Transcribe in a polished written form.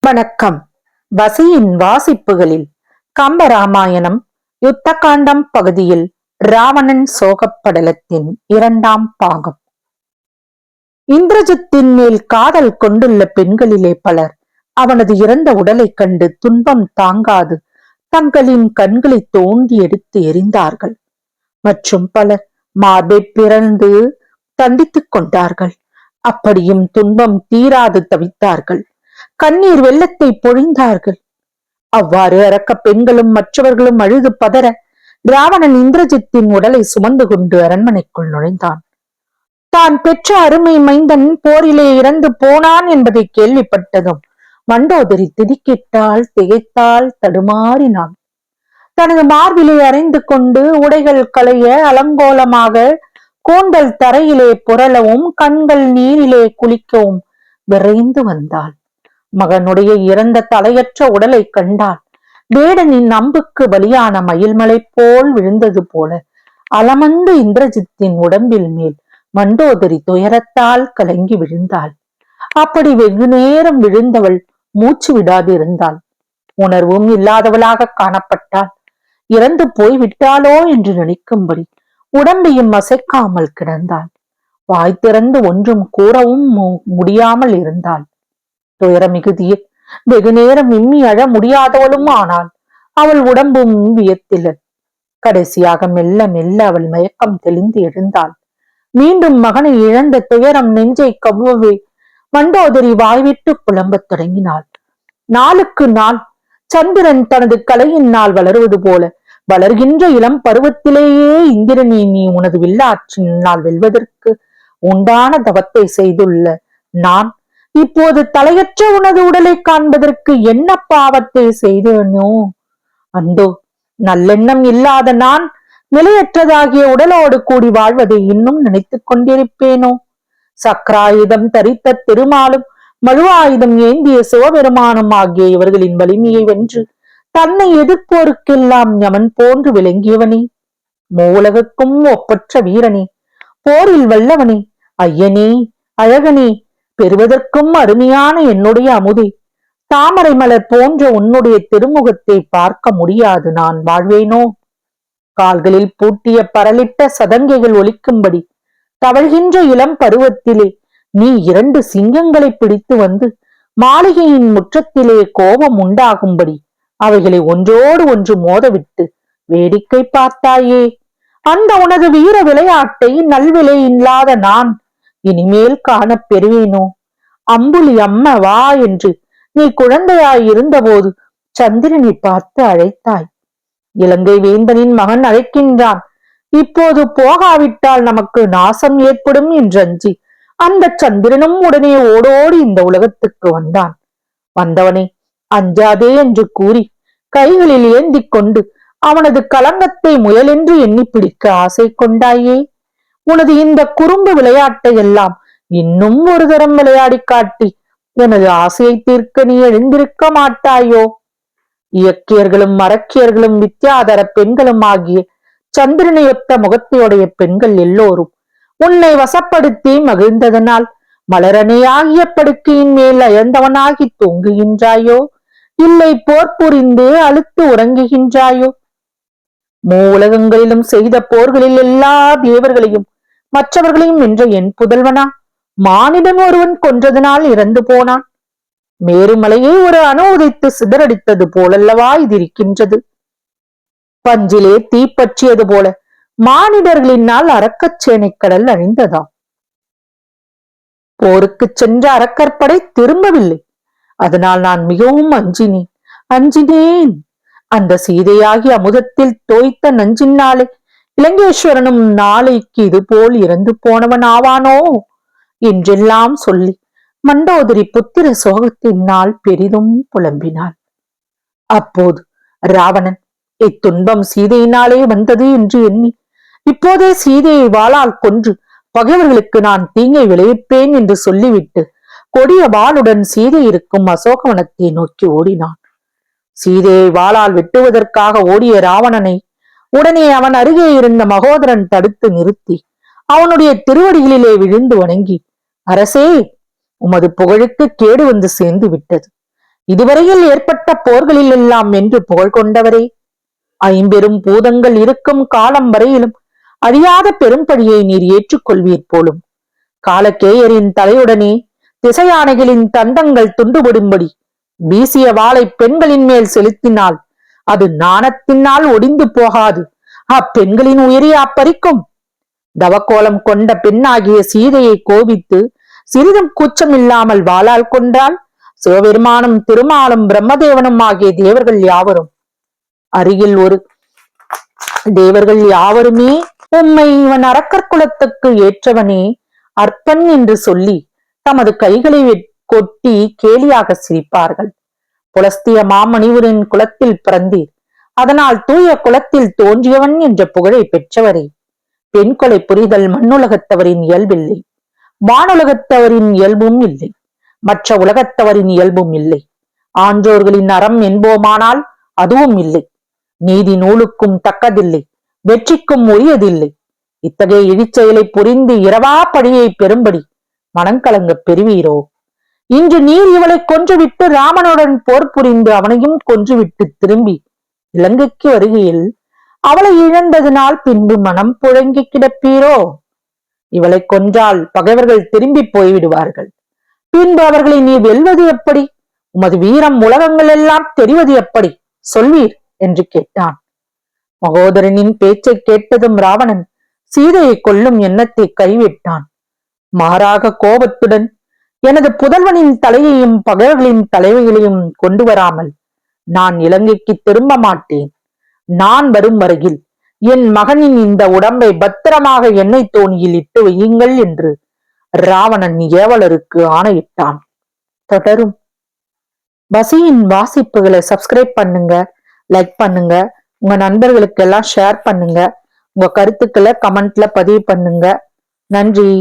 வணக்கம். வசியின் வாசிப்புகளில் கம்பராமாயணம் யுத்த காண்டம் பகுதியில் ராவணன் சோகப்படலத்தின் 2ஆம் பாகம். இந்திரஜித்தின் மேல் காதல் கொண்டுள்ள பெண்களிலே பலர் அவனது இறந்த உடலைக் கண்டு துன்பம் தாங்காது தங்களின் கண்களை தோண்டி எடுத்து எறிந்தார்கள். மற்றும் பலர் மார்பை பிறந்து தண்டித்துக் கொண்டார்கள். அப்படியும் துன்பம் தீராது தவித்தார்கள். கண்ணீர் வெள்ளத்தை பொழிந்தார்கள். அவ்வாறு அரக்க பெண்களும் மற்றவர்களும் அழுது பதற ராவணன் இந்திரஜித்தின் உடலை சுமந்து கொண்டு அரண்மனைக்குள் நுழைந்தான். தான் பெற்ற அருமை மைந்தன் போரிலே இறந்து போனான் என்பதை கேள்விப்பட்டதும் மண்டோதரி திடுக்கிட்டாள், திகைத்தாள், தடுமாறினாள். தனது மார்பிலே அறைந்து கொண்டு உடைகள் களைய அலங்கோலமாக கூந்தல் தரையிலே புரளவும் கண்கள் நீரிலே குளிக்கவும் விரைந்து வந்தாள். மகனுடைய இறந்த தலையற்ற உடலை கண்டாள். வேடனின் அம்புக்கு பலியான மயில்மலை போல் விழுந்தது போல அலமந்து இந்திரஜித்தின் உடம்பில் மேல் மண்டோதரி துயரத்தால் கலங்கி விழுந்தாள். அப்படி வெகு நேரம் விழுந்தவள் மூச்சு விடாதிருந்தாள். உணர்வும் இல்லாதவளாக காணப்பட்டாள். இறந்து போய் விட்டாளோ என்று நினைக்கும்படி உடம்பையும் அசைக்காமல் கிடந்தாள். வாய் திறந்து ஒன்றும் கூறவும் முடியாமல் இருந்தாள். துயர மிகுதியில் வெகு நேரம் விம்மி அழ முடியாதவளும் ஆனாள். அவள் உடம்பும் வியத்தில. கடைசியாக மெல்ல மெல்ல அவள் மயக்கம் தெளிந்து எழுந்தாள். மீண்டும் மகனை இழந்த துயரம் நெஞ்சை கவ்வவே மண்டோதரி வாய்விட்டு புலம்பத் தொடங்கினாள். நாளுக்கு நாள் சந்திரன் தனது கலையினால் வளருவது போல வளர்கின்ற இளம் பருவத்திலேயே இந்திரனே, நீ உனது வில்லாற்றினால் வெல்வதற்கு உண்டான தவத்தை செய்துள்ள நான் இப்போது தலையற்ற உனது உடலை காண்பதற்கு என்ன பாவத்தை செய்தேனோ? அந்தோ நல்லெண்ணம் இல்லாத நான் நிலையற்றதாகிய உடலோடு கூடி வாழ்வதை இன்னும் நினைத்துக் கொண்டிருப்பேனோ? சக்கராயுதம் தரித்த திருமாலும் மழுவாயுதம் ஏந்திய சிவபெருமானும் ஆகிய இவர்களின் வலிமையை வென்று தன்னை எதிர்ப்போருக்கெல்லாம் யமன் போன்று விளங்கியவனே, மூலகுக்கும் ஒப்பற்ற வீரனே, போரில் வல்லவனே, ஐயனே, அழகனே, பெறுவதற்கும் அருமையான என்னுடைய அமுதே, தாமரை மலர் போன்ற உன்னுடைய திருமுகத்தை பார்க்க முடியாது நான் வாழ்வேனோ? கால்களில் பூட்டிய பரலிட்ட சதங்கைகள் ஒலிக்கும்படி தவழ்கின்ற இளம் பருவத்திலே நீ 2 சிங்கங்களை பிடித்து வந்து மாளிகையின் முற்றத்திலே கோபம் உண்டாகும்படி அவைகளை ஒன்றோடு ஒன்று மோதவிட்டு வேடிக்கை பார்த்தாயே. அந்த உனது வீர விளையாட்டை நல்விலை இல்லாத நான் இனிமேல் காண பெறுவேனோ? அம்புலி அம்ம வா என்று நீ குழந்தையாய் இருந்தபோது சந்திரனை பார்த்து அழைத்தாய். இலங்கை வேந்தனின் மகன் அழைக்கின்றான், இப்போது போகாவிட்டால் நமக்கு நாசம் ஏற்படும் என்றஞ்சி அந்த சந்திரனும் உடனே ஓடோடி இந்த உலகத்துக்கு வந்தான். வந்தவனே அஞ்சாதே என்று கூறி கைகளில் ஏந்தி கொண்டு அவனது கலங்கத்தை முயலென்று எண்ணி பிடிக்க ஆசை கொண்டாயே. உனது இந்த குறும்பு விளையாட்டை எல்லாம் இன்னும் ஒரு தரம் விளையாடி காட்டி எனது ஆசையை தீர்க்க நீ எழுந்திருக்க மாட்டாயோ? இயக்கியர்களும் மரக்கியர்களும் வித்யாதர பெண்களும் ஆகிய சந்திரனையொத்த முகத்தையுடைய பெண்கள் எல்லோரும் உன்னை வசப்படுத்தி மகிழ்ந்ததனால் மலரணையாகிய படுக்கையின் மேல் அயர்ந்தவனாகி தூங்குகின்றாயோ, இல்லை போர் புரிந்து அழுத்து உறங்குகின்றாயோ? உலகங்களிலும் செய்த போர்களில் எல்லா தேவர்களையும் மற்றவர்களையும் வென்ற என் புதல்வனா மானிடன் ஒருவன் கொன்றதனால் இறந்து போனான். மேருமலையை ஒரு அணு உதைத்து சிதறடித்தது போலல்லவா இது இருக்கின்றது. பஞ்சிலே தீப்பற்றியது போல மானிடர்களினால் அரக்கச்சேனை கடல் அழிந்ததாம். போருக்கு சென்ற அரக்கற்படை திரும்பவில்லை. அதனால் நான் மிகவும் அஞ்சினேன். அந்த சீதையாகி அமுதத்தில் தோய்த்த நஞ்சினாலே இலங்கேஸ்வரனும் நாளைக்கு இது போல் இறந்து போனவன் ஆவானோ என்றெல்லாம் சொல்லி மண்டோதரி புத்திர சோகத்தினால் பெரிதும் புலம்பினாள். அப்போது ராவணன் இத்துன்பம் சீதையினாலே வந்தது என்று எண்ணி இப்போதே சீதையை வாளால் கொன்று பகைவர்களுக்கு நான் தீங்கை விளைவிப்பேன் என்று சொல்லிவிட்டு கொடிய வாளுடன் சீதை இருக்கும் அசோகவனத்தை நோக்கி ஓடினான். சீதையை வாளால் வெட்டுவதற்காக ஓடிய ராவணனை உடனே அவன் அருகே இருந்த மகோதரன் தடுத்து நிறுத்தி அவனுடைய திருவடிகளிலே விழுந்து வணங்கி, அரசே, உமது புகழுக்கு கேடு வந்து சேர்ந்து விட்டது. இதுவரையில் ஏற்பட்ட போர்களில் எல்லாம் என்று புகழ் கொண்டவரே, ஐம்பெரும் பூதங்கள் இருக்கும் காலம் வரையிலும் அழியாத பெரும்படியை நீர் ஏற்றுக்கொள்வீர் போலும். காலக்கேயரின் தலையுடனே திசையானைகளின் தந்தங்கள் துண்டுபடும்படி வீசிய வாளை பெண்களின் மேல் செலுத்தினால் அது நாணத்தினால் ஒடிந்து போகாது. அப்பெண்களின் உயிரை அப்பறிக்கும். தவக்கோலம் கொண்ட பெண்ணாகிய சீதையை கோபித்து சிறிதும் கூச்சமில்லாமல் வாளால் கொண்டால் சிவபெருமானும் திருமாலும் பிரம்மதேவனும் ஆகிய தேவர்கள் யாவரும் அருகில் ஒரு தேவர்கள் யாவருமே உம்மை இவன் அரக்கர் குலத்துக்கு ஏற்றவனே அற்பன் என்று சொல்லி தமது கைகளை கொட்டி கேலியாக சிரிப்பார்கள். புலஸ்திய மாமணிவரின் குலத்தில் பிறந்தீர், அதனால் தூய குலத்தில் தோன்றியவன் என்ற புகழை பெற்றவரே. பெண் கொலை புரிதல் மண்ணுலகத்தவரின் இயல்பில்லை, வானுலகத்தவரின் இயல்பும் இல்லை, மற்ற உலகத்தவரின் இயல்பும் இல்லை. ஆன்றோர்களின் அறம் என்போமானால் அதுவும் இல்லை. நீதி நூலுக்கும் தக்கதில்லை, வெற்றிக்கும் உரியதில்லை. இத்தகைய இழிச்செயலை புரிந்து இரவா பழியை பெறும்படி மனங்கலங்க பெறுவீரோ? இன்று நீர் இவளை கொன்றுவிட்டு ராமனுடன் போர் புரிந்து அவனையும் கொன்றுவிட்டு திரும்பி இலங்கைக்கு வருகையில் அவளை இழந்ததினால் பின்பு மனம் புழங்கி கிடப்பீரோ? இவளை கொன்றால் பகைவர்கள் திரும்பி போய்விடுவார்கள். பின்பு அவர்களை நீ வெல்வது எப்படி? உமது வீரம் உலகங்கள் எல்லாம் தெரிவது எப்படி? சொல்வீர் என்று கேட்டான். மகோதரனின் பேச்சை கேட்டதும் ராவணன் சீதையை கொல்லும் எண்ணத்தை கைவிட்டான். மாறாக கோபத்துடன், எனது புதல்வனின் தலையையும் பகைவர்களின் தலைவைகளையும் கொண்டு வராமல் நான் இலங்கைக்கு திரும்ப மாட்டேன். நான் வரும் வரையில் என் மகனின் இந்த உடம்பை பத்திரமாக எண்ணெய் தோணியில் இட்டு வையுங்கள் என்று ராவணன் ஏவலருக்கு ஆணையிட்டான். தொடரும். வசியின் வாசிப்புகளை சப்ஸ்கிரைப் பண்ணுங்க, லைக் பண்ணுங்க, உங்க நண்பர்களுக்கு எல்லாம் ஷேர் பண்ணுங்க, உங்க கருத்துக்களை கமெண்ட்ல பதிவு பண்ணுங்க. நன்றி.